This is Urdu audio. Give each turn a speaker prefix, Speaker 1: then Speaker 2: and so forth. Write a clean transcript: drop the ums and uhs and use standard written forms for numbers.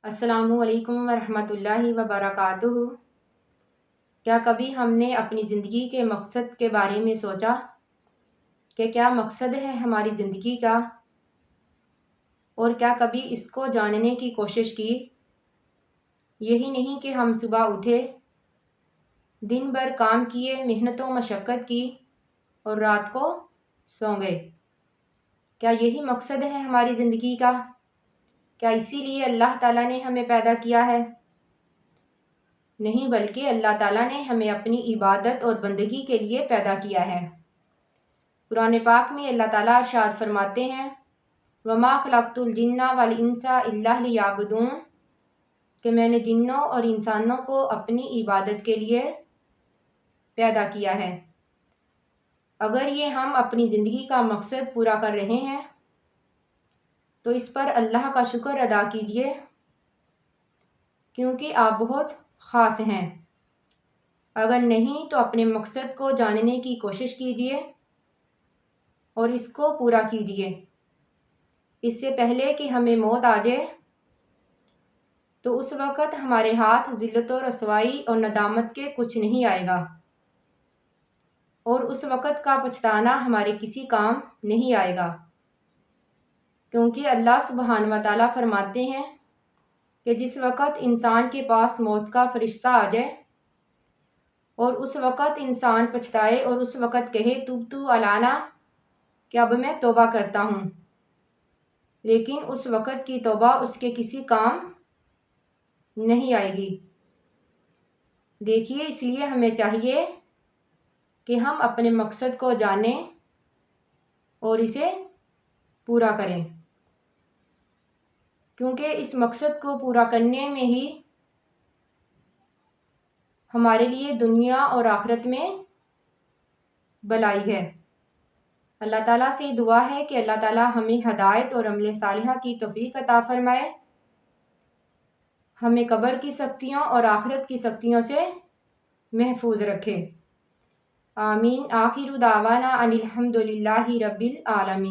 Speaker 1: السلام علیکم ورحمۃ اللہ وبرکاتہ۔ کیا کبھی ہم نے اپنی زندگی کے مقصد کے بارے میں سوچا کہ کیا مقصد ہے ہماری زندگی کا، اور کیا کبھی اس کو جاننے کی کوشش کی؟ یہی نہیں کہ ہم صبح اٹھے، دن بھر کام کیے، محنت و مشقت کی اور رات کو سو گئے۔ کیا یہی مقصد ہے ہماری زندگی کا؟ کیا اسی لیے اللہ تعالیٰ نے ہمیں پیدا کیا ہے؟ نہیں، بلکہ اللہ تعالیٰ نے ہمیں اپنی عبادت اور بندگی کے لیے پیدا کیا ہے۔ قرآن پاک میں اللہ تعالیٰ ارشاد فرماتے ہیں وَمَا خَلَقْتُ الْجِنَّ وَالْإِنسَ إِلَّا لِيَعْبُدُونِ، کہ میں نے جنوں اور انسانوں کو اپنی عبادت کے لیے پیدا کیا ہے۔ اگر یہ ہم اپنی زندگی کا مقصد پورا کر رہے ہیں تو اس پر اللہ کا شکر ادا کیجیے، کیونکہ آپ بہت خاص ہیں۔ اگر نہیں تو اپنے مقصد کو جاننے کی کوشش کیجیے اور اس کو پورا کیجیے۔ اس سے پہلے کہ ہمیں موت آ جائے تو اس وقت ہمارے ہاتھ ذلت و رسوائی اور ندامت کے کچھ نہیں آئے گا، اور اس وقت کا پچھتانا ہمارے کسی کام نہیں آئے گا، کیونکہ اللہ سبحانہ و تعالیٰ فرماتے ہیں کہ جس وقت انسان کے پاس موت کا فرشتہ آ جائے اور اس وقت انسان پچھتائے اور اس وقت کہے تبت الانا، کہ اب میں توبہ کرتا ہوں، لیکن اس وقت کی توبہ اس کے کسی کام نہیں آئے گی۔ دیکھیے، اس لیے ہمیں چاہیے کہ ہم اپنے مقصد کو جانیں اور اسے پورا کریں، کیونکہ اس مقصد کو پورا کرنے میں ہی ہمارے لیے دنیا اور آخرت میں بھلائی ہے۔ اللہ تعالیٰ سے دعا ہے کہ اللہ تعالیٰ ہمیں ہدایت اور عمل صالحہ کی توفیق عطا فرمائے، ہمیں قبر کی سختیوں اور آخرت کی سختیوں سے محفوظ رکھے۔ آمین۔ آخر دعوانا ان الحمد للہ رب العالمین۔